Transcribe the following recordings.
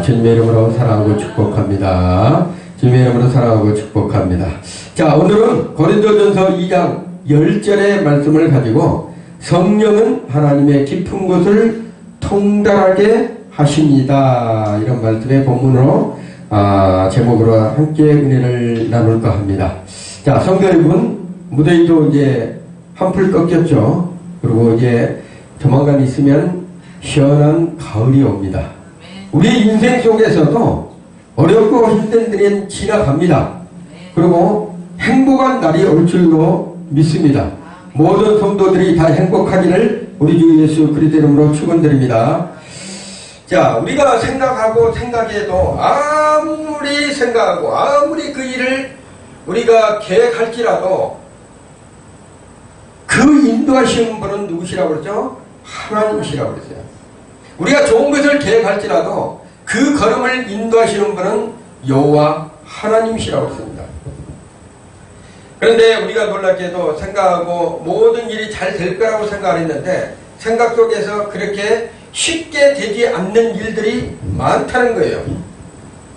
주님의 이름으로 사랑하고 축복합니다. 주님의 이름으로 사랑하고 축복합니다. 자, 오늘은 고린도전서 2장 10절의 말씀을 가지고 성령은 하나님의 깊은 곳을 통달하게 하십니다. 이런 말씀의 본문으로 제목으로 함께 은혜를 나눌까 합니다. 자, 성도 여러분, 무더위도 이제 한풀 꺾였죠. 그리고 이제 조만간 있으면 시원한 가을이 옵니다. 우리 인생 속에서도 어렵고 힘든 일은 지나갑니다. 그리고 행복한 날이 올 줄로 믿습니다. 모든 성도들이 다 행복하기를 우리 주 예수 그리스도 이름으로 축원드립니다. 자, 우리가 생각하고 생각해도 아무리 생각하고 아무리 그 일을 우리가 계획할지라도 그 인도하시는 분은 누구시라고 그러죠? 하나님이시라고 그랬어요. 우리가 좋은 것을 계획할지라도 그 걸음을 인도하시는 분은 여호와 하나님이시라고 했습니다. 그런데 우리가 놀랍게도 생각하고 모든 일이 잘 될 거라고 생각했는데 생각 속에서 그렇게 쉽게 되지 않는 일들이 많다는 거예요.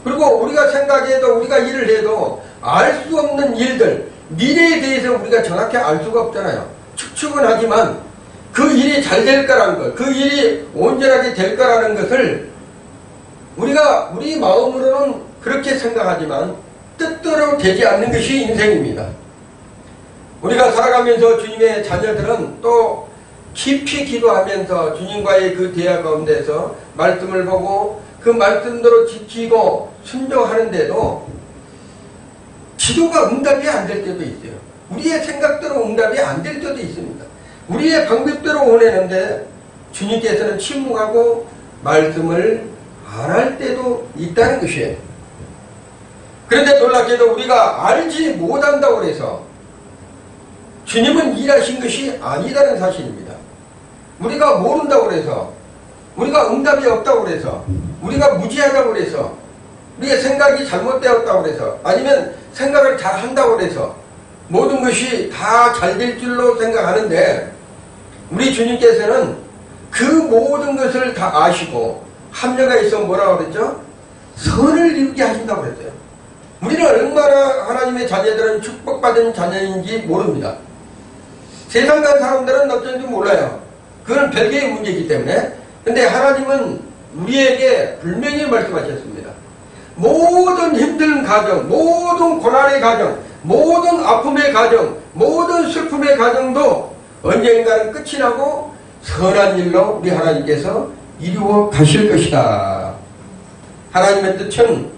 그리고 우리가 생각해도 우리가 일을 해도 알 수 없는 일들, 미래에 대해서 우리가 정확히 알 수가 없잖아요. 추측은 하지만 그 일이 잘 될 거라는 것, 그 일이 온전하게 될 거라는 것을 우리가 우리 마음으로는 그렇게 생각하지만 뜻대로 되지 않는 것이 인생입니다. 우리가 살아가면서 주님의 자녀들은 또 깊이 기도하면서 주님과의 그 대화 가운데서 말씀을 보고 그 말씀대로 지키고 순종하는데도 기도가 응답이 안 될 때도 있어요. 우리의 생각대로 응답이 안 될 때도 있습니다. 우리의 방법대로 원하는데 주님께서는 침묵하고 말씀을 안 할 때도 있다는 것이에요. 그런데 놀랍게도 우리가 알지 못한다고 해서 주님은 일하신 것이 아니다는 사실입니다. 우리가 모른다고 해서 우리가 응답이 없다고 해서 우리가 무지하다고 해서 우리의 생각이 잘못되었다고 해서 아니면 생각을 잘 한다고 해서 모든 것이 다 잘 될 줄로 생각하는데 우리 주님께서는 그 모든 것을 다 아시고 합력가 있어 뭐라고 그랬죠? 선을 이루게 하신다고 그랬어요. 우리는 얼마나 하나님의 자녀들은 축복받은 자녀인지 모릅니다. 세상 간 사람들은 어쩐지 몰라요. 그건 별개의 문제이기 때문에. 근데 하나님은 우리에게 분명히 말씀하셨습니다. 모든 힘든 가정, 모든 고난의 가정, 모든 아픔의 가정, 모든 슬픔의 가정도 언젠가는 끝이 나고 선한 일로 우리 하나님께서 이루어 가실 것이다. 하나님의 뜻은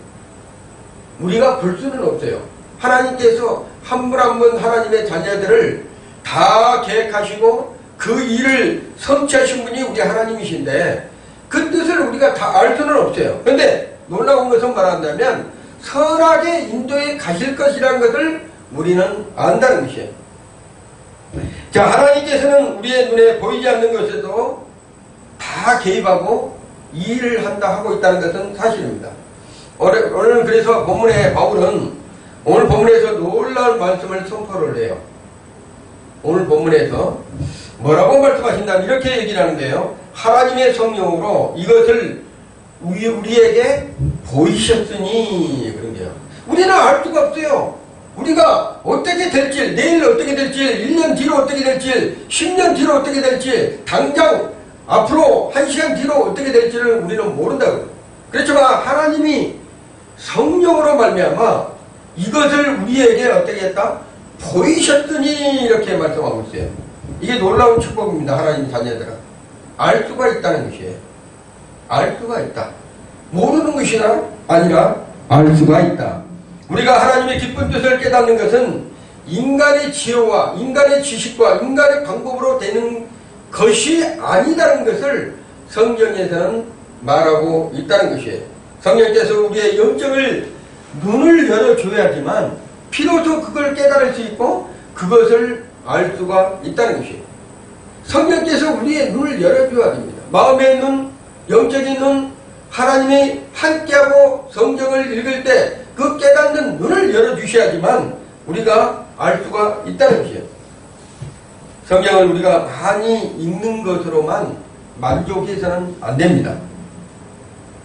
우리가 볼 수는 없어요. 하나님께서 한 분 한 분 하나님의 자녀들을 다 계획하시고 그 일을 성취하신 분이 우리 하나님이신데 그 뜻을 우리가 다 알 수는 없어요. 그런데 놀라운 것은 말한다면 선하게 인도해 가실 것이라는 것을 우리는 안다는 것이에요. 자, 하나님께서는 우리의 눈에 보이지 않는 것에도 다 개입하고 일을 한다 하고 있다는 것은 사실입니다. 오늘 그래서 본문에 바울은 오늘 본문에서 놀라운 말씀을 선포를 해요. 오늘 본문에서 뭐라고 말씀하신다면 이렇게 얘기를 하는데요. 하나님의 성령으로 이것을 우리에게 보이셨으니 그런 게요. 우리는 알 수가 없어요. 우리가 어떻게 될지, 내일 어떻게 될지, 1년 뒤로 어떻게 될지, 10년 뒤로 어떻게 될지, 당장 앞으로 1시간 뒤로 어떻게 될지를 우리는 모른다고요. 그렇지만 하나님이 성령으로 말미암아 이것을 우리에게 어떻게 했다? 보이셨으니 이렇게 말씀하고 있어요. 이게 놀라운 축복입니다. 하나님 자녀들은 알 수가 있다는 것이에요. 알 수가 있다. 모르는 것이 아니라 알 수가 있다. 우리가 하나님의 기쁜 뜻을 깨닫는 것은 인간의 지혜와 인간의 지식과 인간의 방법으로 되는 것이 아니다는 것을 성경에서는 말하고 있다는 것이에요. 성령께서 우리의 영적을 눈을 열어줘야지만 비로소 그걸 깨달을 수 있고 그것을 알 수가 있다는 것이에요. 성령께서 우리의 눈을 열어줘야 됩니다. 마음의 눈, 영적인 눈, 하나님이 함께하고 성경을 읽을 때 그 깨닫는 눈을 열어주셔야지만 우리가 알 수가 있다는 것이에요. 성경을 우리가 많이 읽는 것으로만 만족해서는 안 됩니다.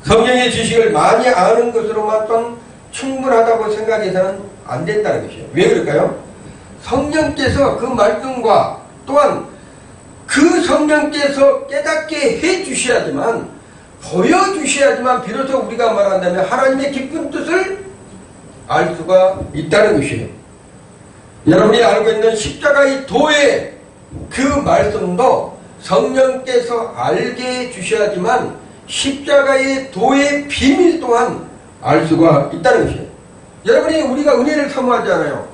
성경의 지식을 많이 아는 것으로만 또 충분하다고 생각해서는 안 된다는 것이에요. 왜 그럴까요? 성령께서 그 말씀과 또한 그 성령께서 깨닫게 해 주셔야지만, 보여주셔야지만 비로소 우리가 말한다면 하나님의 깊은 뜻을 알 수가 있다는 것이에요. 여러분이 알고 있는 십자가의 도의 그 말씀도 성령께서 알게 해 주셔야지만 십자가의 도의 비밀 또한 알 수가 있다는 것이에요. 여러분이 우리가 은혜를 사모하잖아요.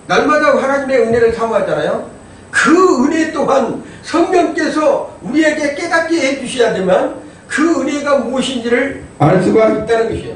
날마다 하나님의 은혜를 사모하잖아요. 그 은혜 또한 성령께서 우리에게 깨닫게 해주셔야 되면 그 은혜가 무엇인지를 알 수가 있다는 것이에요.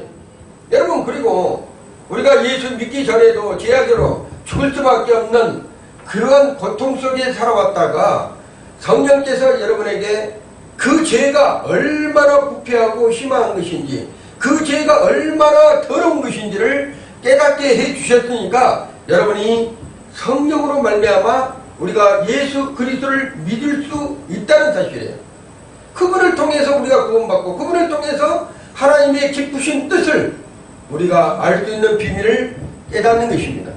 여러분, 그리고 우리가 예수 믿기 전에도 제약으로 죽을 수밖에 없는 그런 고통 속에 살아왔다가 성령께서 여러분에게 그 죄가 얼마나 부패하고 심한 것인지, 그 죄가 얼마나 더러운 것인지를 깨닫게 해주셨으니까 여러분이 성령으로 말미암아 우리가 예수 그리스도를 믿을 수 있다는 사실이에요. 그분을 통해서 우리가 구원받고 그분을 통해서 하나님의 기쁘신 뜻을 우리가 알 수 있는 비밀을 깨닫는 것입니다.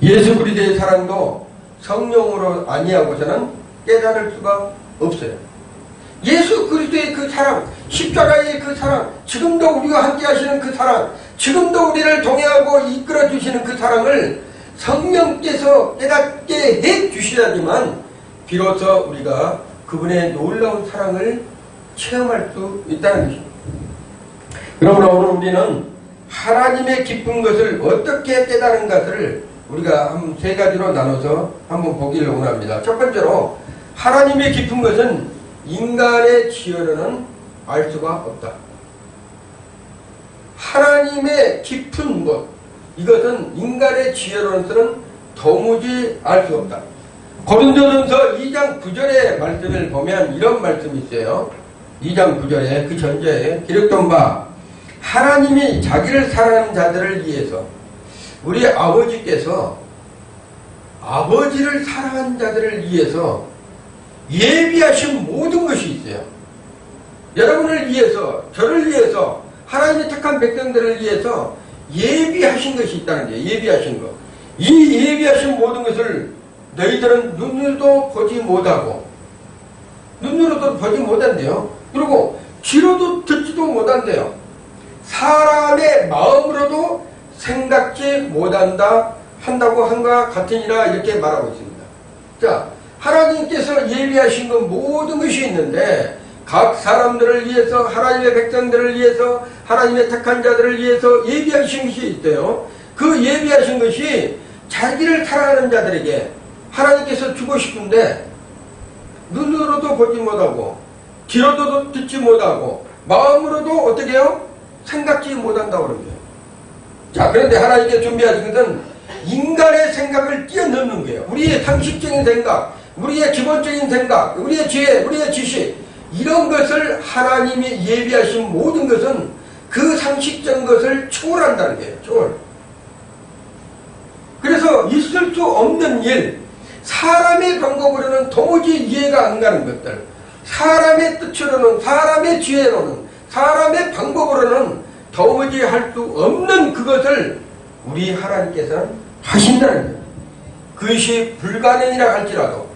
예수 그리스도의 사랑도 성령으로 아니하고서는 깨달을 수가 없어요. 예수 그리스도의 그 사랑, 십자가의 그 사랑, 지금도 우리가 함께 하시는 그 사랑, 지금도 우리를 동행하고 이끌어 주시는 그 사랑을 성령께서 깨닫게 해 주셔야지만 비로소 우리가 그분의 놀라운 사랑을 체험할 수 있다는 것입니다. 그러므로 오늘 우리는 하나님의 기쁜 것을 어떻게 깨달은 것을 우리가 한 세 가지로 나눠서 한번 보기를 원합니다. 첫 번째로, 하나님의 기쁜 것은 인간의 지혜로는 알 수가 없다. 하나님의 깊은 것, 이것은 인간의 지혜로서는 도무지 알 수 없다. 고린도전서 2장 9절의 말씀을 보면 이런 말씀이 있어요. 2장 9절에 그 전제에 기록된 바, 하나님이 자기를 사랑하는 자들을 위해서, 우리 아버지께서 아버지를 사랑하는 자들을 위해서 예비하신 모든 것이 있어요. 여러분을 위해서, 저를 위해서, 하나님의 택한 백성들을 위해서 예비하신 것이 있다는 거예요. 예비하신 것. 이 예비하신 모든 것을 너희들은 눈으로도 보지 못하고, 눈으로도 보지 못한대요. 그리고 귀로도 듣지도 못한대요. 사람의 마음으로도 생각지 못한다 한다고 한과 같으니라, 이렇게 말하고 있습니다. 자, 하나님께서 예비하신 것 모든 것이 있는데 각 사람들을 위해서, 하나님의 백성들을 위해서, 하나님의 택한 자들을 위해서 예비하신 것이 있어요. 그 예비하신 것이 자기를 사랑하는 자들에게 하나님께서 주고 싶은데 눈으로도 보지 못하고 귀로도 듣지 못하고 마음으로도 어떻게 해요? 생각지 못한다고 그러는 거예요. 자, 그런데 하나님께 준비하신 것은 인간의 생각을 뛰어넘는 거예요. 우리의 상식적인 생각, 우리의 기본적인 생각, 우리의 지혜, 우리의 지식, 이런 것을 하나님이 예비하신 모든 것은 그 상식적인 것을 초월한다는 거예요. 초월. 그래서 있을 수 없는 일, 사람의 방법으로는 도무지 이해가 안 가는 것들, 사람의 뜻으로는, 사람의 지혜로는, 사람의 방법으로는 도무지 할 수 없는 그것을 우리 하나님께서는 하신다는 거예요. 그것이 불가능이라 할지라도,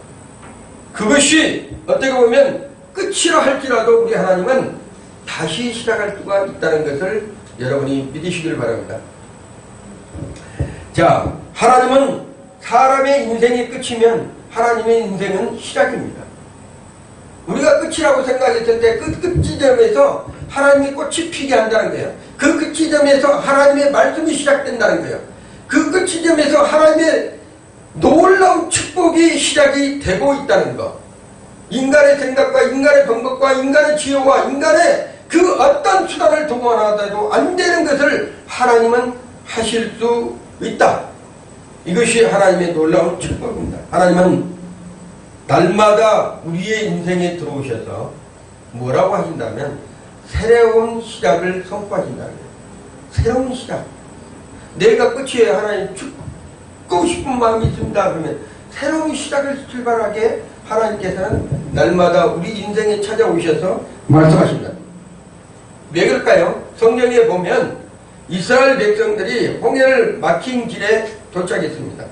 그것이 어떻게 보면 끝이라 할지라도 우리 하나님은 다시 시작할 수가 있다는 것을 여러분이 믿으시길 바랍니다. 자, 하나님은 사람의 인생이 끝이면 하나님의 인생은 시작입니다. 우리가 끝이라고 생각했을 때 그 끝 지점에서 하나님이 꽃이 피게 한다는 거예요. 그 끝 지점에서 하나님의 말씀이 시작된다는 거예요. 그 끝 지점에서 하나님의 놀라운 축복이 시작이 되고 있다는 것. 인간의 생각과 인간의 방법과 인간의 지혜와 인간의 그 어떤 수단을 동원하더라도 안 되는 것을 하나님은 하실 수 있다. 이것이 하나님의 놀라운 축복입니다. 하나님은 날마다 우리의 인생에 들어오셔서 뭐라고 하신다면 새로운 시작을 선포하신다는 거예요. 새로운 시작. 내가 끝이에요. 하나님 죽고 싶은 마음이 있습니다. 그러면 새로운 시작을 출발하게 하나님께서는 날마다 우리 인생에 찾아오셔서 말씀하신다. 왜 그럴까요? 성경에 보면 이스라엘 백성들이 홍해를 막힌 길에 도착했습니다.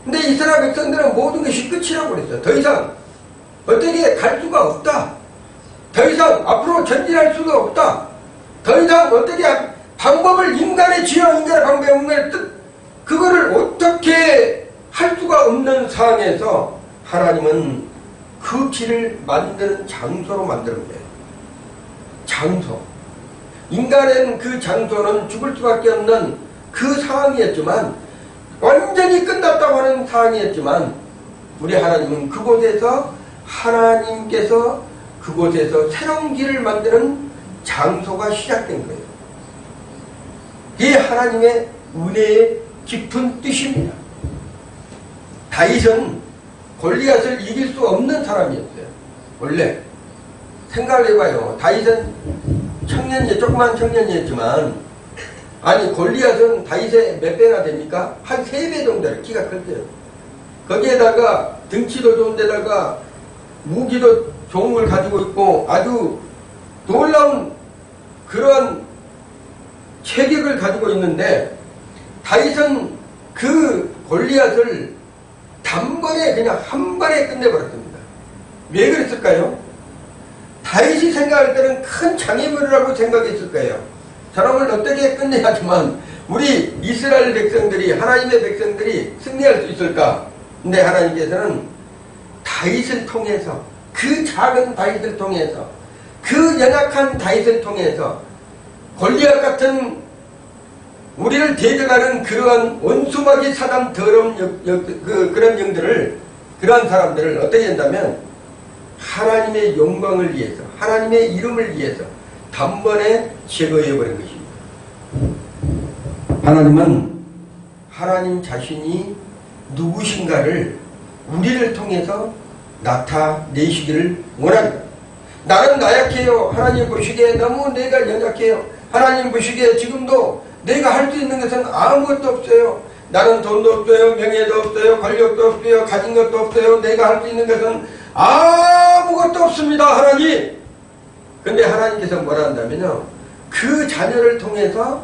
근데 이스라엘 백성들은 모든 것이 끝이라고 그랬어요. 더 이상 어떻게 갈 수가 없다. 더 이상 앞으로 전진할 수가 없다. 더 이상 어떻게 방법을 인간의 지혜, 인간의 방법, 인간의 뜻, 그거를 어떻게 할 수가 없는 상황에서 하나님은 그 길을 만드는 장소로 만드는 거예요. 장소. 인간은 그 장소는 죽을 수밖에 없는 그 상황이었지만, 완전히 끝났다고 하는 상황이었지만, 우리 하나님은 그곳에서 하나님께서 그곳에서 새로운 길을 만드는 장소가 시작된 거예요. 이게 하나님의 은혜의 깊은 뜻입니다. 다윗은 골리앗을 이길 수 없는 사람이었어요. 원래 생각을 해봐요. 다윗은 조그만 청년이었지만, 아니 골리앗은 다윗의 몇 배나 됩니까? 한 3배 정도 키가 클때요. 거기에다가 등치도 좋은 데다가 무기도 좋은 걸 가지고 있고 아주 놀라운 그러한 체격을 가지고 있는데, 다윗은 그 골리앗을 단번에 그냥 한 발에 끝내버렸습니다. 왜 그랬을까요? 다윗이 생각할 때는 큰 장애물이라고 생각했을 거예요. 사람을 어떻게 끝내야지만 우리 이스라엘 백성들이, 하나님의 백성들이 승리할 수 있을까? 근데 하나님께서는 다윗을 통해서, 그 작은 다윗을 통해서, 그 연약한 다윗을 통해서 골리앗 같은 우리를 대적하는 그러한 원수마귀 사단 더러운 그런 영들을, 그러한 사람들을 어떻게 한다면 하나님의 영광을 위해서, 하나님의 이름을 위해서 단번에 제거해버린 것입니다. 하나님은 하나님 자신이 누구신가를 우리를 통해서 나타내시기를 원합니다. 나는 나약해요. 하나님 보시기에 너무 내가 연약해요. 하나님 보시기에 지금도 내가 할 수 있는 것은 아무것도 없어요. 나는 돈도 없어요. 명예도 없어요. 권력도 없어요. 가진 것도 없어요. 내가 할 수 있는 것은 아무것도 없습니다. 하나님. 근데 하나님께서 뭐라 한다면요, 그 자녀를 통해서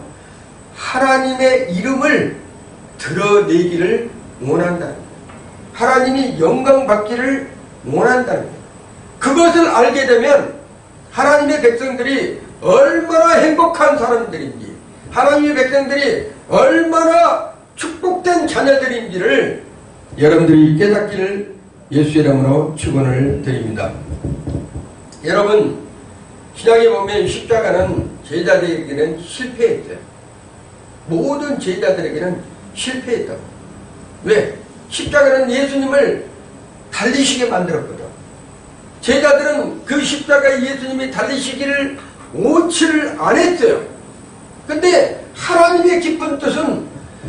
하나님의 이름을 드러내기를 원한다. 하나님이 영광 받기를 원한다는 거예요. 그것을 알게 되면 하나님의 백성들이 얼마나 행복한 사람들인지, 하나님의 백성들이 얼마나 축복된 자녀들인지를 여러분들이 깨닫기를 예수의 이름으로 축원을 드립니다. 여러분, 신약에 보면 십자가는 제자들에게는 실패했어요. 모든 제자들에게는 실패했다고. 왜? 십자가는 예수님을 달리시게 만들었거든. 제자들은 그 십자가에 예수님이 달리시기를 원치를 안 했어요. 근데 하나님의 깊은 뜻은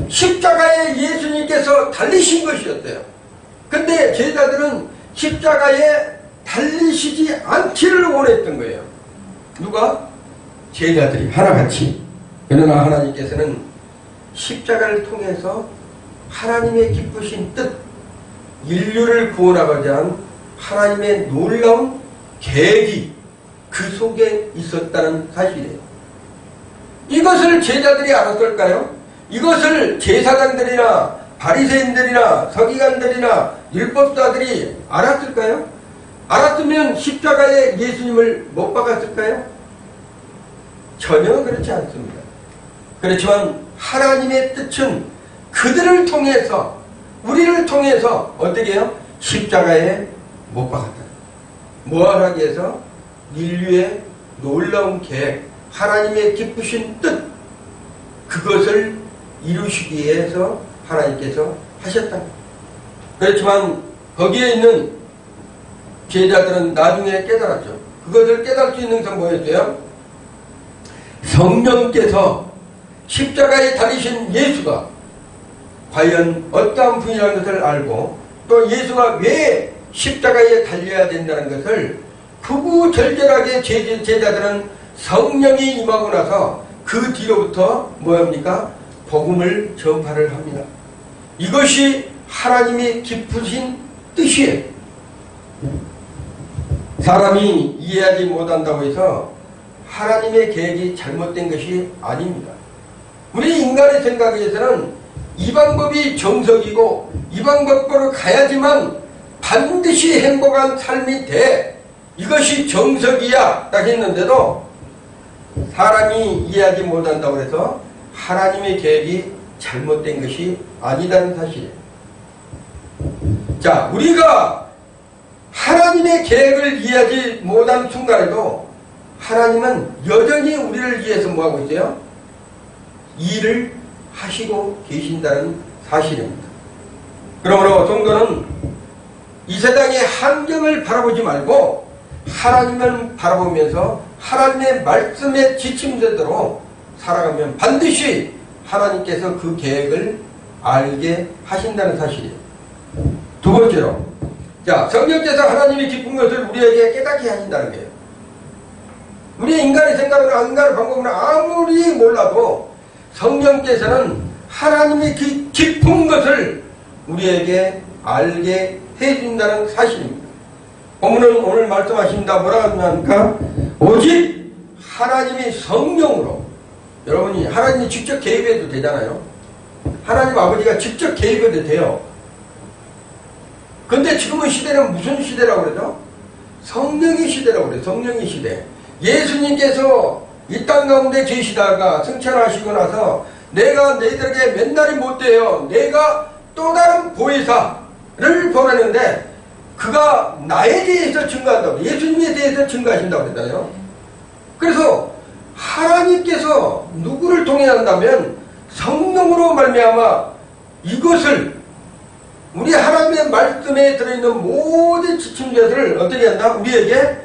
십자가에 예수님께서 달리신 것이었어요. 근데 제자들은 십자가에 달리시지 않기를 원했던 거예요. 누가? 제자들이 하나같이. 그러나 하나님께서는 십자가를 통해서 하나님의 기쁘신 뜻, 인류를 구원하고자 한 하나님의 놀라운 계획이 그 속에 있었다는 사실이에요. 이것을 제자들이 알았을까요? 이것을 제사장들이나 바리새인들이나 서기관들이나 율법사들이 알았을까요? 알았으면 십자가에 예수님을 못 박았을까요? 전혀 그렇지 않습니다. 그렇지만 하나님의 뜻은 그들을 통해서, 우리를 통해서 어떻게 해요? 십자가에 못 박았다. 뭐하기 위해서? 인류의 놀라운 계획, 하나님의 기쁘신 뜻, 그것을 이루시기 위해서 하나님께서 하셨다. 그렇지만 거기에 있는 제자들은 나중에 깨달았죠. 그것을 깨달을 수 있는 것은 뭐였어요? 성령께서 십자가에 달리신 예수가 과연 어떠한 분이라는 것을 알고, 또 예수가 왜 십자가에 달려야 된다는 것을 구구절절하게 제자들은 성령이 임하고 나서 그 뒤로부터 뭐합니까? 복음을 전파를 합니다. 이것이 하나님의 깊으신 뜻이에요. 사람이 이해하지 못한다고 해서 하나님의 계획이 잘못된 것이 아닙니다. 우리 인간의 생각에서는 이 방법이 정석이고 이 방법으로 가야지만 반드시 행복한 삶이 돼. 이것이 정석이야. 딱 했는데도 사람이 이해하지 못한다고 해서 하나님의 계획이 잘못된 것이 아니다는 사실이에요. 자, 우리가 하나님의 계획을 이해하지 못한 순간에도 하나님은 여전히 우리를 위해서 뭐하고 있어요? 일을 하시고 계신다는 사실입니다. 그러므로 성도는 이 세상의 환경을 바라보지 말고 하나님을 바라보면서 하나님의 말씀에 지침대로 살아가면 반드시 하나님께서 그 계획을 알게 하신다는 사실이에요. 두 번째로, 자, 성령께서 하나님이 기쁜 것을 우리에게 깨닫게 하신다는 거예요. 우리 인간의 생각으로, 인간의 방법으로 아무리 몰라도 성령께서는 하나님이 그 깊은 것을 우리에게 알게 해준다는 사실입니다. 본문은 오늘 말씀하십니다. 뭐라고 하니까 오직 하나님이 성령으로, 여러분이 하나님이 직접 개입해도 되잖아요. 하나님 아버지가 직접 개입해도 돼요. 근데 지금은 시대는 무슨 시대라고 그러죠? 성령의 시대라고 그래요. 성령의 시대. 예수님께서 이 땅 가운데 계시다가 승천하시고 나서 내가 너희들에게 맨날이 못돼요. 내가 또 다른 보혜사를 보내는데 그가 나에 대해서 증거한다고, 예수님에 대해서 증거하신다고 그랬잖아요. 그래서 하나님께서 누구를 통해 한다면 성령으로 말미암아 이것을 우리 하나님의 말씀에 들어있는 모든 지침자들을 어떻게 한다? 우리에게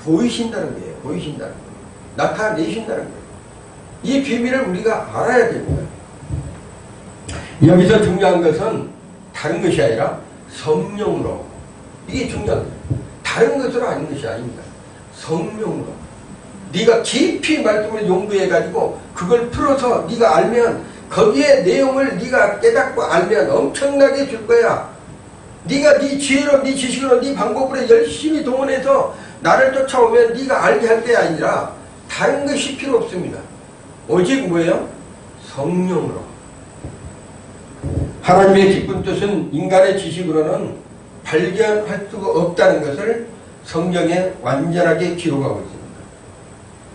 보이신다는 거예요. 보이신다는 거예요. 나타내신다는 거예요. 이 비밀을 우리가 알아야 됩니다. 여기서 중요한 것은 다른 것이 아니라 성령으로, 이게 중요한 거예요. 다른 것으로 아닌 것이 아닙니다. 성령으로. 네가 깊이 말씀을 연구해가지고 그걸 풀어서 네가 알면, 거기에 내용을 네가 깨닫고 알면 엄청나게 줄 거야. 네가 네 지혜로, 네 지식으로, 네 방법으로 열심히 동원해서 나를 쫓아오면 네가 알게 할 게 아니라 다른 것이 필요 없습니다. 오직 뭐예요? 성령으로. 하나님의 기쁜 뜻은 인간의 지식으로는 발견할 수가 없다는 것을 성경에 완전하게 기록하고 있습니다.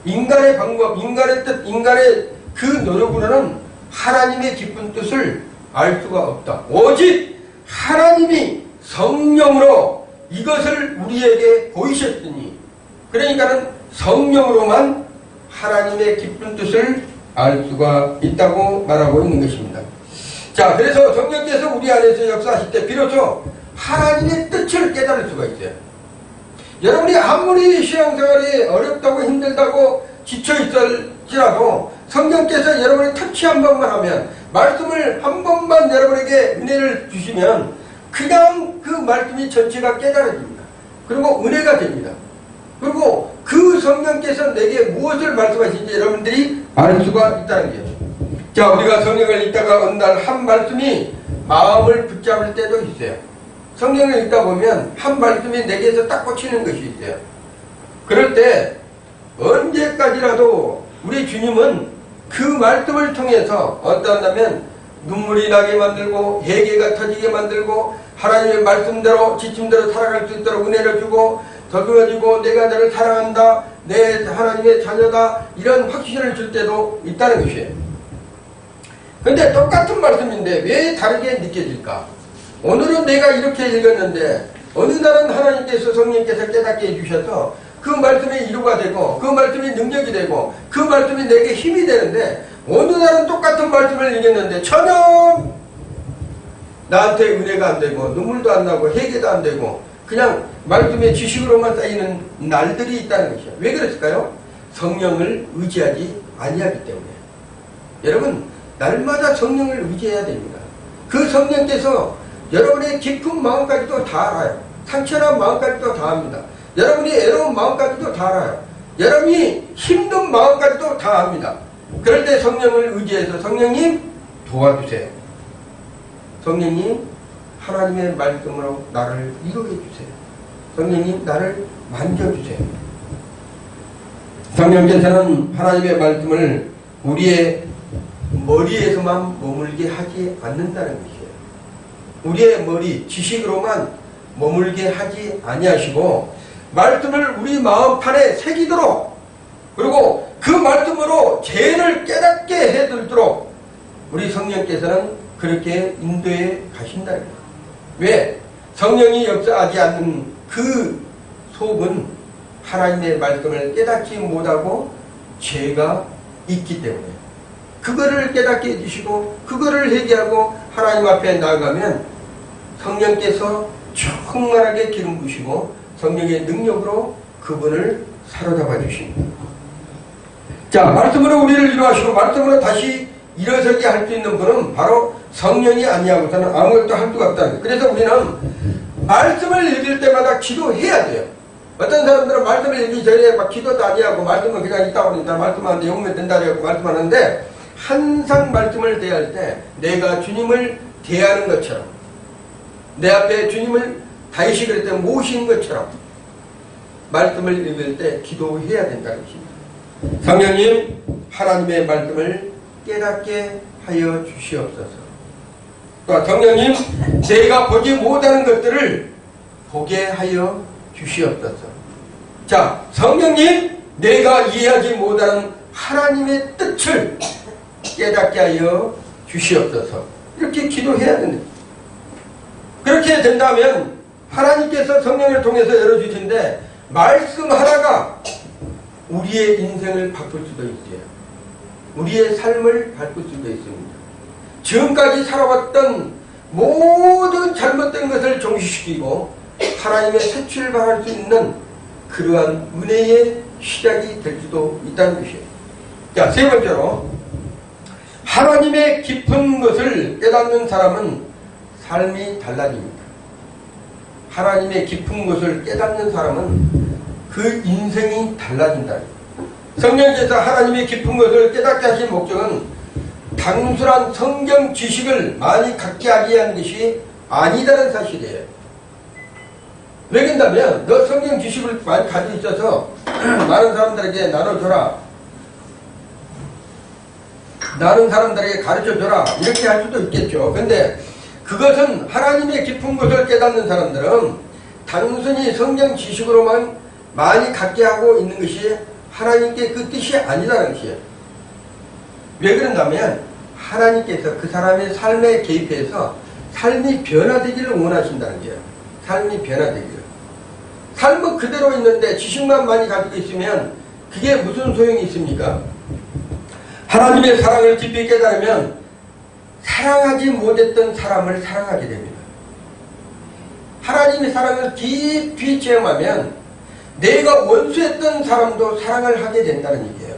인간의 방법, 인간의 뜻, 인간의 그 노력으로는 하나님의 기쁜 뜻을 알 수가 없다. 오직 하나님이 성령으로 이것을 우리에게 보이셨으니, 그러니까는 성령으로만 하나님의 기쁜 뜻을 알 수가 있다고 말하고 있는 것입니다. 자, 그래서 성령께서 우리 안에서 역사하실 때 비로소 하나님의 뜻을 깨달을 수가 있어요. 여러분이 아무리 신앙생활이 어렵다고 힘들다고 지쳐있을지라도 성령께서 여러분의 터치 한 번만 하면, 말씀을 한 번만 여러분에게 은혜를 주시면 그냥 그 말씀이 전체가 깨달아집니다. 그리고 은혜가 됩니다. 그리고 그 성령께서 내게 무엇을 말씀하시는지 여러분들이 알 수가 있다는 거예요. 자, 우리가 성경을 읽다가 어느 날 한 말씀이 마음을 붙잡을 때도 있어요. 성경을 읽다 보면 한 말씀이 내게서 딱 꽂히는 것이 있어요. 그럴 때 언제까지라도 우리 주님은 그 말씀을 통해서 어떠한다면 눈물이 나게 만들고 회개가 터지게 만들고 하나님의 말씀대로 지침대로 살아갈 수 있도록 은혜를 주고 더듬어지고 내가 너를 사랑한다, 내 하나님의 자녀다, 이런 확신을 줄 때도 있다는 것이에요. 근데 똑같은 말씀인데 왜 다르게 느껴질까? 오늘은 내가 이렇게 읽었는데 어느 날은 하나님께서, 성령께서 깨닫게 해주셔서 그 말씀이 이루가 되고 그 말씀이 능력이 되고 그 말씀이 내게 힘이 되는데, 어느 날은 똑같은 말씀을 읽었는데 전혀 나한테 은혜가 안 되고 눈물도 안 나고 회개도 안 되고 그냥 말씀의 지식으로만 쌓이는 날들이 있다는 것이죠. 왜 그랬을까요? 성령을 의지하지 아니하기 때문에. 여러분, 날마다 성령을 의지해야 됩니다. 그 성령께서 여러분의 깊은 마음까지도 다 알아요. 상처난 마음까지도 다 압니다. 여러분이 애로운 마음까지도 다 알아요. 여러분이 힘든 마음까지도 다 압니다. 그럴 때 성령을 의지해서 성령님 도와주세요. 성령님 하나님의 말씀으로 나를 이루게 해주세요. 성령님 나를 만져주세요. 성령께서는 하나님의 말씀을 우리의 머리에서만 머물게 하지 않는다는 것이에요. 우리의 머리, 지식으로만 머물게 하지 아니하시고 말씀을 우리 마음판에 새기도록, 그리고 그 말씀으로 죄를 깨닫게 해들도록 우리 성령께서는 그렇게 인도해 가신다는 거예요. 왜? 성령이 역사하지 않는 그 속은 하나님의 말씀을 깨닫지 못하고 죄가 있기 때문에 그거를 깨닫게 해주시고 그거를 회개하고 하나님 앞에 나아가면 성령께서 충만하게 기름 부으시고 성령의 능력으로 그분을 사로잡아 주십니다. 자, 말씀으로 우리를 이루하시고 말씀으로 다시 일어서게 할 수 있는 분은 바로 성령이 아니하고서는 아무것도 할 수가 없다는 거예요. 그래서 우리는 말씀을 읽을 때마다 기도해야 돼요. 어떤 사람들은 말씀을 읽기 전에 막 기도도 아니하고 말씀은 그냥 있다고 그러니까 말씀하는데 용면 된다 그러고 말씀하는데, 항상 말씀을 대할 때 내가 주님을 대하는 것처럼, 내 앞에 주님을 다윗이 그랬을 때 모신 것처럼 말씀을 읽을 때 기도해야 된다는 것입니다. 성령님, 하나님의 말씀을 깨닫게 하여 주시옵소서. 또 성령님, 내가 보지 못하는 것들을 보게 하여 주시옵소서. 자, 성령님, 내가 이해하지 못하는 하나님의 뜻을 깨닫게 하여 주시옵소서. 이렇게 기도해야 됩니다. 그렇게 된다면 하나님께서 성령을 통해서 열어주신데 말씀 하나가 우리의 인생을 바꿀 수도 있어요. 우리의 삶을 바꿀 수도 있습니다. 지금까지 살아왔던 모든 잘못된 것을 종식시키고 하나님의 새 출발할 수 있는 그러한 은혜의 시작이 될 수도 있다는 것이에요. 자, 세 번째로, 하나님의 깊은 것을 깨닫는 사람은 삶이 달라집니다. 하나님의 깊은 것을 깨닫는 사람은 그 인생이 달라진다. 성령께서 하나님의 깊은 것을 깨닫게 하신 목적은 단순한 성경 지식을 많이 갖게 하기 위한 것이 아니다는 사실이에요. 왜 그런다면 너 성경 지식을 많이 가지고 있어서 많은 사람들에게 나눠줘라, 다른 사람들에게 가르쳐줘라, 이렇게 할 수도 있겠죠. 근데 그것은 하나님의 깊은 것을 깨닫는 사람들은 단순히 성경 지식으로만 많이 갖게 하고 있는 것이 하나님께 그 뜻이 아니라는 것이에요. 왜 그런다면 하나님께서 그 사람의 삶에 개입해서 삶이 변화되기를 원하신다는 거예요. 삶이 변화되기를. 삶은 그대로 있는데 지식만 많이 가지고 있으면 그게 무슨 소용이 있습니까? 하나님의 사랑을 깊이 깨달으면 사랑하지 못했던 사람을 사랑하게 됩니다. 하나님의 사랑을 깊이 체험하면 내가 원수했던 사람도 사랑을 하게 된다는 얘기예요.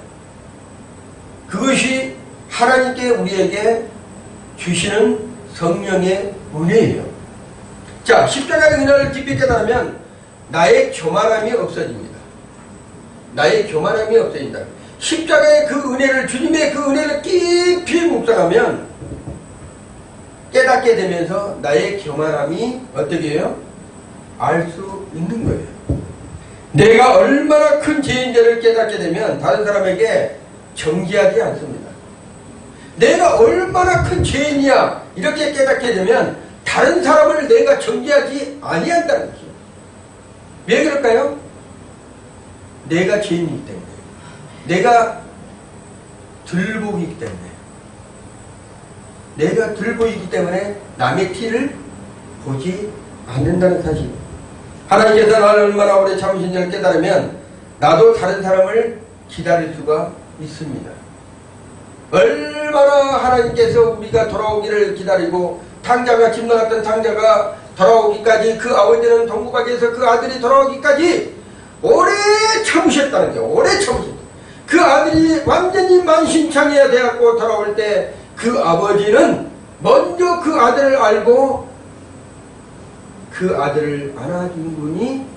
그것이 하나님께 우리에게 주시는 성령의 은혜예요. 자, 십자가의 은혜를 깊이 깨달으면 나의 교만함이 없어집니다. 나의 교만함이 없어진다. 십자가의 그 은혜를, 주님의 그 은혜를 깊이 묵상하면 깨닫게 되면서 나의 교만함이 어떻게 해요? 알 수 있는 거예요. 내가 얼마나 큰 죄인지를 깨닫게 되면 다른 사람에게 정죄하지 않습니다. 내가 얼마나 큰 죄인이야 이렇게 깨닫게 되면 다른 사람을 내가 정죄하지 아니한다는 것이에요. 왜 그럴까요? 내가 죄인이기 때문에, 내가 들보이기 때문에, 내가 들보이기 때문에 남의 티를 보지 않는다는 사실. 하나님께서 나를 얼마나 오래 참으신지를 깨달으면 나도 다른 사람을 기다릴 수가 있습니다. 얼마나 하나님께서 우리가 돌아오기를 기다리고, 탕자가 집 나갔던 탕자가 돌아오기까지, 그 아버지는 동국아지에서 그 아들이 돌아오기까지 오래 참으셨다는 거예요. 오래 참으셨다. 그 아들이 완전히 만신창이가 되었고 돌아올 때 그 아버지는 먼저 그 아들을 알고 그 아들을 안아준 분이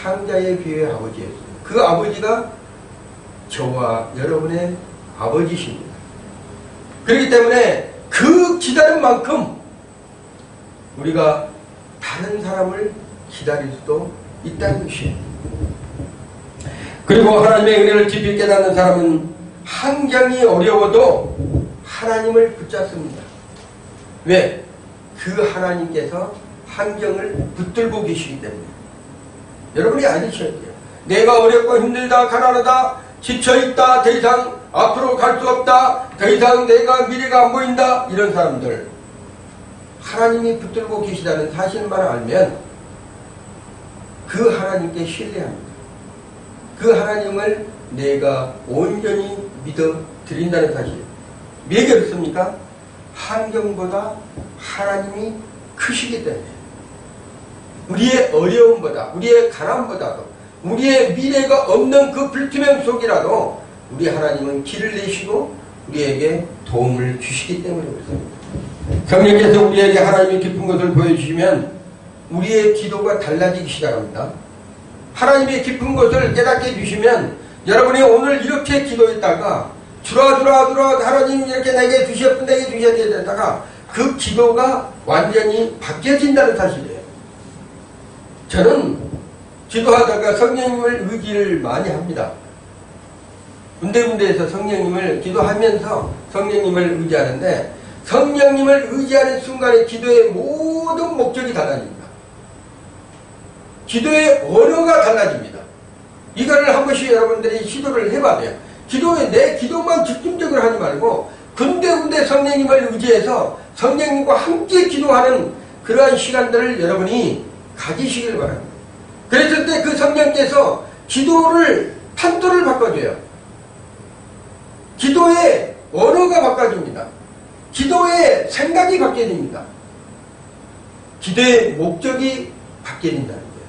탕자의 귀의 아버지였어요. 그 아버지가 저와 여러분의 아버지십니다. 그렇기 때문에 그 기다린 만큼 우리가 다른 사람을 기다릴 수도 있다는 것이에요. 그리고 하나님의 은혜를 깊이 깨닫는 사람은 환경이 어려워도 하나님을 붙잡습니다. 왜? 그 하나님께서 환경을 붙들고 계시기 때문에. 여러분이 알으셔야 돼요. 내가 어렵고 힘들다, 가난하다, 지쳐있다, 더 이상 앞으로 갈 수 없다, 더 이상 내가 미래가 안 보인다, 이런 사람들, 하나님이 붙들고 계시다는 사실만 알면 그 하나님께 신뢰합니다. 그 하나님을 내가 온전히 믿어 드린다는 사실. 왜 그렇습니까? 환경보다 하나님이 크시기 때문에. 우리의 어려움보다, 우리의 가난보다도, 우리의 미래가 없는 그 불투명 속이라도 우리 하나님은 길을 내시고 우리에게 도움을 주시기 때문에 그렇습니다. 성령께서 우리에게 하나님의 깊은 것을 보여주시면 우리의 기도가 달라지기 시작합니다. 하나님의 깊은 것을 깨닫게 해주시면 여러분이 오늘 이렇게 기도했다가 주라 하나님 이렇게 내게 주셨던 내게 주셔야 되다가 그 기도가 완전히 바뀌어진다는 사실이에요. 저는 기도하다가 성령님을 의지를 많이 합니다. 군데군데에서 성령님을 기도하면서 성령님을 의지하는데 성령님을 의지하는 순간에 기도의 모든 목적이 달라집니다. 기도의 언어가 달라집니다. 이거를 한 번씩 여러분들이 시도를 해봐야 돼요. 기도에 내 기도만 집중적으로 하지 말고 군데군데 성령님을 의지해서 성령님과 함께 기도하는 그러한 시간들을 여러분이 가지시길 바랍니다. 그랬을 때 그 성령께서 기도를 탄도를 바꿔줘요. 기도의 언어가 바꿔집니다. 기도의 생각이 바뀌어집니다. 기도의 목적이 바뀌어진다는 거예요.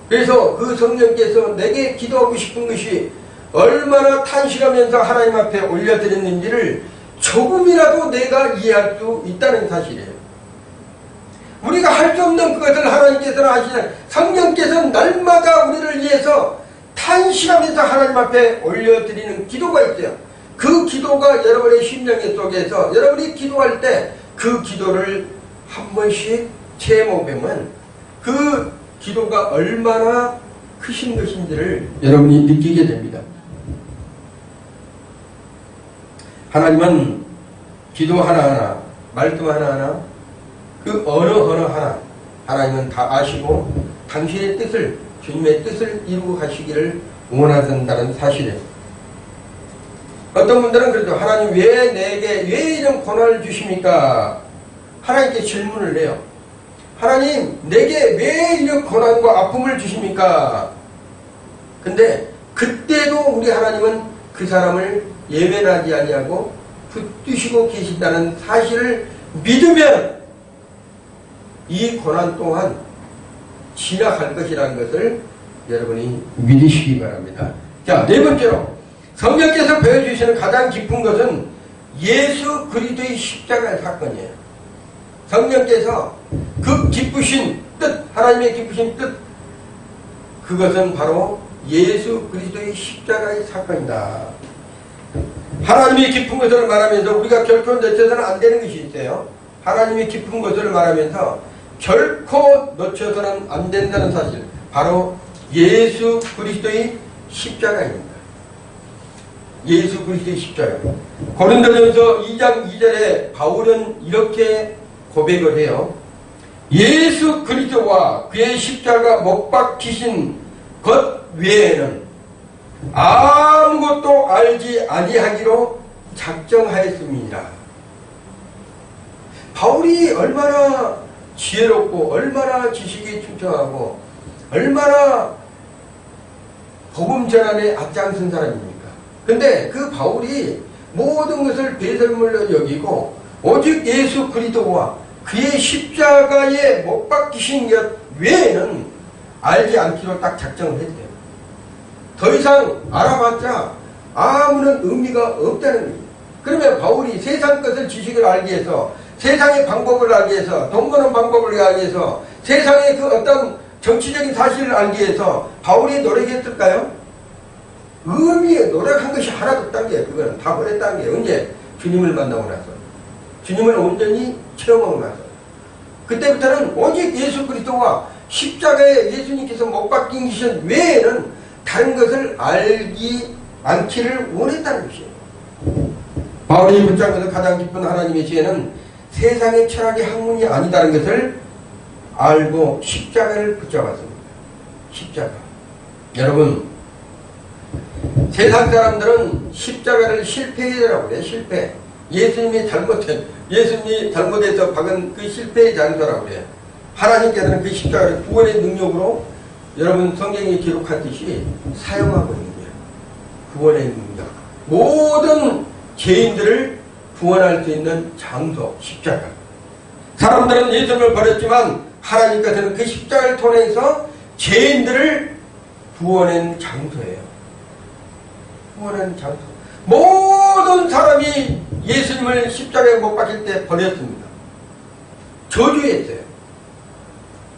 그래서 그 성령께서 내게 기도하고 싶은 것이 얼마나 탄식하면서 하나님 앞에 올려드렸는지를 조금이라도 내가 이해할 수 있다는 사실이에요. 우리가 할 수 없는 그것을 하나님께서는 하시는, 성령께서는 날마다 우리를 위해서 탄식하면서 하나님 앞에 올려드리는 기도가 있어요. 그 기도가 여러분의 심령 속에서 여러분이 기도할 때 그 기도를 한 번씩 체험해보면 그 기도가 얼마나 크신 것인지를 여러분이 느끼게 됩니다. 하나님은 기도 하나하나, 말씀 하나하나, 그 언어 하나 하나님은 다 아시고 당신의 뜻을, 주님의 뜻을 이루고 가시기를 원하신다는 사실이에요. 어떤 분들은 그러죠. 하나님 왜 내게 왜 이런 고난을 주십니까? 하나님께 질문을 해요. 하나님 내게 왜 이런 고난과 아픔을 주십니까? 근데 그때도 우리 하나님은 그 사람을 예외하지 아니하고 붙드시고 계신다는 사실을 믿으면 이 고난 또한 지나갈 것이라는 것을 여러분이 믿으시기 바랍니다. 자, 네 번째로 성령께서 보여주시는 가장 깊은 것은 예수 그리스도의 십자가의 사건이에요. 성령께서 그 기쁘신 뜻, 하나님의 기쁘신 뜻, 그것은 바로 예수 그리스도의 십자가의 사건이다. 하나님의 깊은 것을 말하면서 우리가 결코 놓쳐서는 안 되는 것이 있어요. 하나님의 깊은 것을 말하면서 결코 놓쳐서는 안 된다는 사실, 바로 예수 그리스도의 십자가입니다. 예수 그리스도의 십자가. 고린도전서 2장 2절에 바울은 이렇게 고백을 해요. 예수 그리스도와 그의 십자가 못 박히신 것 외에는 아무것도 알지 아니하기로 작정하였습니다. 바울이 얼마나 지혜롭고 얼마나 지식이 충천하고 얼마나 복음 전환에 앞장선 사람입니까? 근데 그 바울이 모든 것을 배설물로 여기고 오직 예수 그리스도와 그의 십자가에 못 박히신 것 외에는 알지 않기로 딱 작정을 했대요. 더 이상 알아봤자 아무런 의미가 없다는 거예요. 그러면 바울이 세상 것을 지식을 알기 위해서, 세상의 방법을 알기 위해서, 돈 버는 방법을 알기 위해서, 세상의 그 어떤 정치적인 사실을 알기 위해서 바울이 노력했을까요? 의미에 노력한 것이 하나도 없다는 게, 그거는 다 버렸다는 게, 언제? 주님을 만나고 나서, 주님을 온전히 체험하고 나서, 그때부터는 오직 예수 그리스도와 십자가에 예수님께서 못 박힌 것 외에는 다른 것을 알지 않기를 원했다는 것이에요. 바울이 붙잡고서 가장 기쁜 하나님의 지혜는 세상의 철학의 학문이 아니다는 것을 알고 십자가를 붙잡았습니다. 십자가. 여러분, 세상 사람들은 십자가를 실패라고 해요. 실패. 예수님이 잘못해서 박은 그 실패의 장소라고 해요. 하나님께서는 그 십자가를 구원의 능력으로 여러분 성경이 기록하듯이 사용하고 있는 거예요. 구원의 능력. 모든 죄인들을 구원할 수 있는 장소, 십자가. 사람들은 예수님을 버렸지만 하나님께서는 그 십자가를 통해서 죄인들을 구원한 장소예요. 구원한 장소. 모든 사람이 예수님을 십자가에 못 박힐 때 버렸습니다. 저주했어요.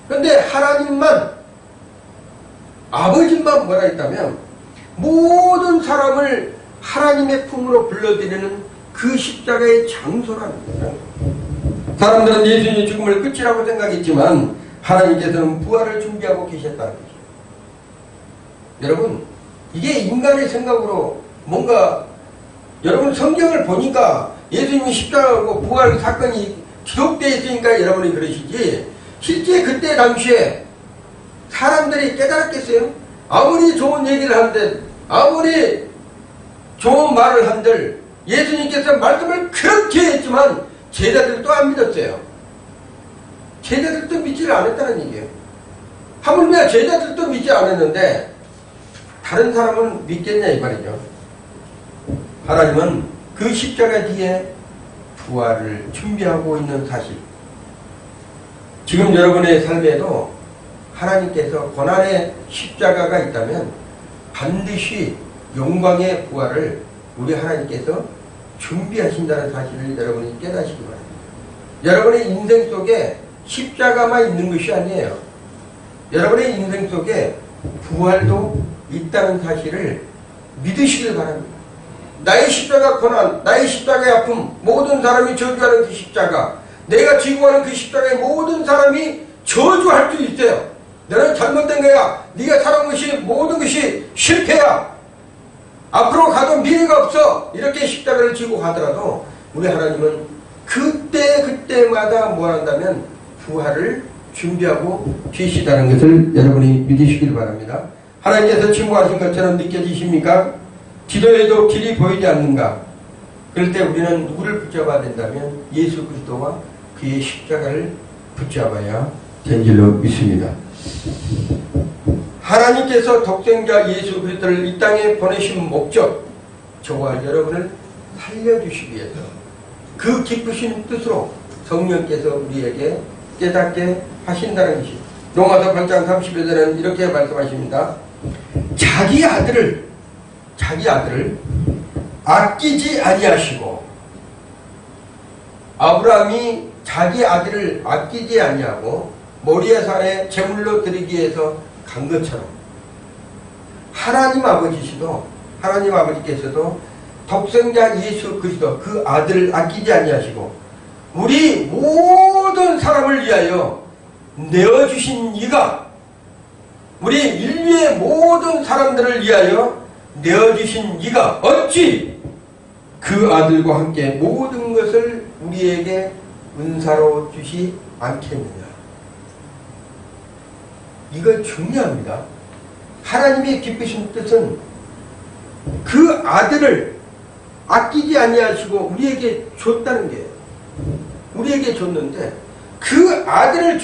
그런데 하나님만, 아버지만 뭐라 했다면 모든 사람을 하나님의 품으로 불러들이는 그 십자가의 장소라는 거예요. 사람들은 예수님의 죽음을 끝이라고 생각했지만 하나님께서는 부활을 준비하고 계셨다는 거죠. 여러분, 이게 인간의 생각으로 뭔가, 여러분 성경을 보니까 예수님이 십자가하고 부활 사건이 기록되어 있으니까 여러분이 그러시지, 실제 그때 당시에 사람들이 깨달았겠어요? 아무리 좋은 얘기를 한들, 아무리 좋은 말을 한들 예수님께서 말씀을 그렇게 했지만 제자들도 안 믿었어요. 제자들도 믿지를 않았다는 얘기예요. 하물며 제자들도 믿지 않았는데 다른 사람은 믿겠냐 이 말이죠. 하나님은 그 십자가 뒤에 부활을 준비하고 있는 사실. 지금 여러분의 삶에도 하나님께서 고난의 십자가가 있다면 반드시 영광의 부활을 우리 하나님께서 준비하신다는 사실을 여러분이 깨닫시기 바랍니다. 여러분의 인생 속에 십자가만 있는 것이 아니에요. 여러분의 인생 속에 부활도 있다는 사실을 믿으시길 바랍니다. 나의 십자가 고난, 나의 십자가의 아픔, 모든 사람이 저주하는 그 십자가, 내가 지고 가는 그 십자가에 모든 사람이 저주할 수 있어요. 너는 잘못된 거야. 네가 살아온 것이 모든 것이 실패야. 앞으로 가도 미래가 없어. 이렇게 십자가를 지고 가더라도 우리 하나님은 그때마다 뭐 한다면 부활을 준비하고 계시다는 것을 여러분이 믿으시길 바랍니다. 하나님께서 침묵하신 것처럼 느껴지십니까? 기도에도 길이 보이지 않는가? 그럴 때 우리는 누구를 붙잡아야 된다면 예수 그리스도와 그의 십자가를 붙잡아야 된 줄로 믿습니다. 하나님께서 독생자 예수 그리스도를 이 땅에 보내신 목적, 저와 여러분을 살려주시기 위해서 그 기쁘신 뜻으로 성령께서 우리에게 깨닫게 하신다는 것이, 로마서 8장 30절에는 이렇게 말씀하십니다. 자기 아들을 아끼지 아니하시고, 아브라함이 자기 아들을 아끼지 아니하고 모리아 산에 제물로 드리기 위해서 간 것처럼 하나님 아버지께서도 독생자 예수 그리스도 그 아들을 아끼지 아니하시고 우리 모든 사람을 위하여 내어주신 이가, 우리 인류의 모든 사람들을 위하여 내어주신 이가 어찌 그 아들과 함께 모든 것을 우리에게 은사로 주시 않겠느냐. 이거 중요합니다. 하나님의 기쁘신 뜻은 그 아들을 아끼지 아니하시고 우리에게 줬다는 게, 우리에게 줬는데 그 아들을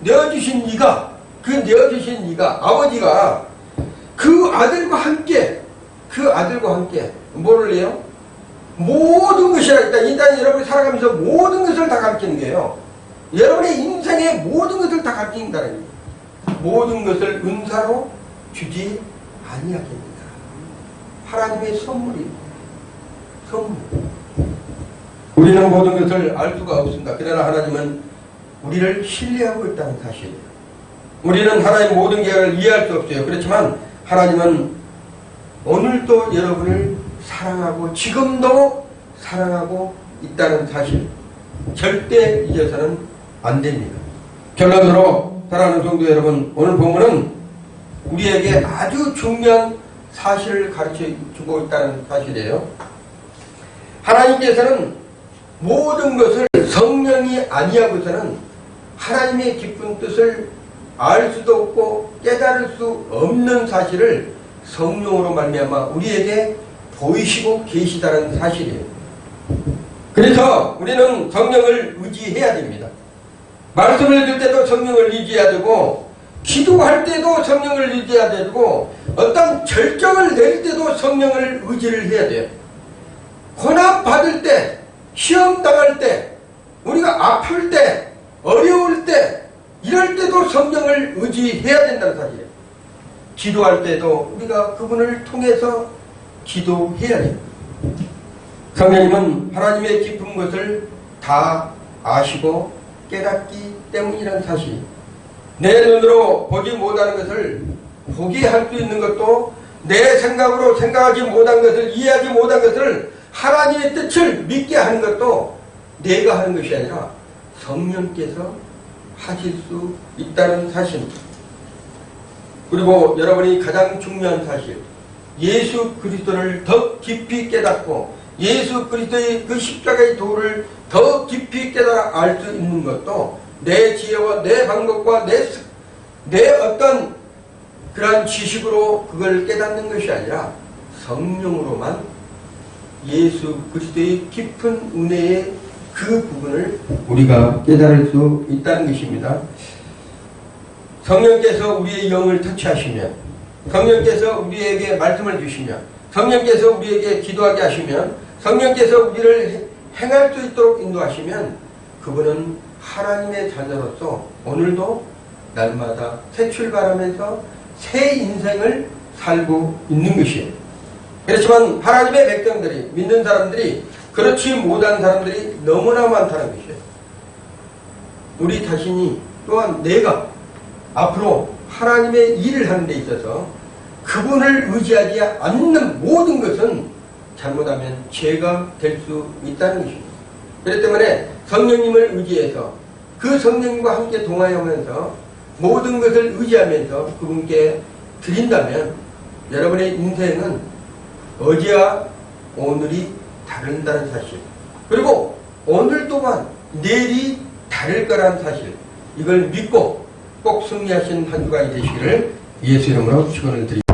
내어주신 이가, 아버지가 그 아들과 함께 뭐를 해요? 모든 것이라 했다. 일단 여러분이 살아가면서 모든 것을 다 가르치는 거예요. 여러분의 인생의 모든 것을 다 가르친다는 거예요. 모든 것을 은사로 주지 아니하겠느냐. 하나님의 선물. 우리는 모든 것을 알 수가 없습니다. 그러나 하나님은 우리를 신뢰하고 있다는 사실이에요. 우리는 하나님의 모든 계획을 이해할 수 없어요. 그렇지만 하나님은 오늘도 여러분을 사랑하고 지금도 사랑하고 있다는 사실, 절대 잊어서는 안 됩니다. 결론으로 사랑하는 성도 여러분, 오늘 본문은 우리에게 아주 중요한 사실을 가르쳐 주고 있다는 사실이에요. 하나님께서는 모든 것을 성령이 아니하고서는 하나님의 깊은 뜻을 알 수도 없고 깨달을 수 없는 사실을 성령으로 말미암아 우리에게 보이시고 계시다는 사실이에요. 그래서 우리는 성령을 의지해야 됩니다. 말씀을 들 때도 성령을 의지해야 되고, 기도할 때도 성령을 의지해야 되고, 어떤 결정을 낼 때도 성령을 의지를 해야 돼요. 고난 받을 때, 시험 당할 때, 우리가 아플 때, 어려울 때, 이럴 때도 성령을 의지해야 된다는 사실이에요. 기도할 때도 우리가 그분을 통해서 기도해야 돼요. 성령님은 하나님의 깊은 것을 다 아시고 깨닫기 때문이라는 사실. 내 눈으로 보지 못하는 것을 보게 할 수 있는 것도, 내 생각으로 생각하지 못한 것을, 이해하지 못한 것을 하나님의 뜻을 믿게 하는 것도 내가 하는 것이 아니라 성령께서 하실 수 있다는 사실입니다. 그리고 여러분이 가장 중요한 사실, 예수 그리스도를 더 깊이 깨닫고 예수 그리스도의 그 십자가의 도를 더 깊이 깨달아 알 수 있는 것도 내 지혜와 내 방법과 내 어떤 그러한 지식으로 그걸 깨닫는 것이 아니라 성령으로만 예수 그리스도의 깊은 은혜의 그 부분을 우리가 깨달을 수 있다는 것입니다. 성령께서 우리의 영을 터치하시면, 성령께서 우리에게 말씀을 주시면, 성령께서 우리에게 기도하게 하시면, 성령께서 우리를 행할 수 있도록 인도하시면 그분은 하나님의 자녀로서 오늘도 날마다 새 출발하면서 새 인생을 살고 있는 것이에요. 그렇지만 하나님의 백성들이, 믿는 사람들이 그렇지 못한 사람들이 너무나 많다는 것이에요. 우리 자신이 또한 내가 앞으로 하나님의 일을 하는 데 있어서 그분을 의지하지 않는 모든 것은 잘못하면 죄가 될 수 있다는 것입니다. 그렇기 때문에 성령님을 의지해서 그 성령님과 함께 동하여면서 모든 것을 의지하면서 그분께 드린다면 여러분의 인생은 어제와 오늘이 다른다는 사실, 그리고 오늘 또한 내일이 다를 거라는 사실, 이걸 믿고 꼭 승리하신 한 주가 되시기를 예수 이름으로 축원을 드립니다.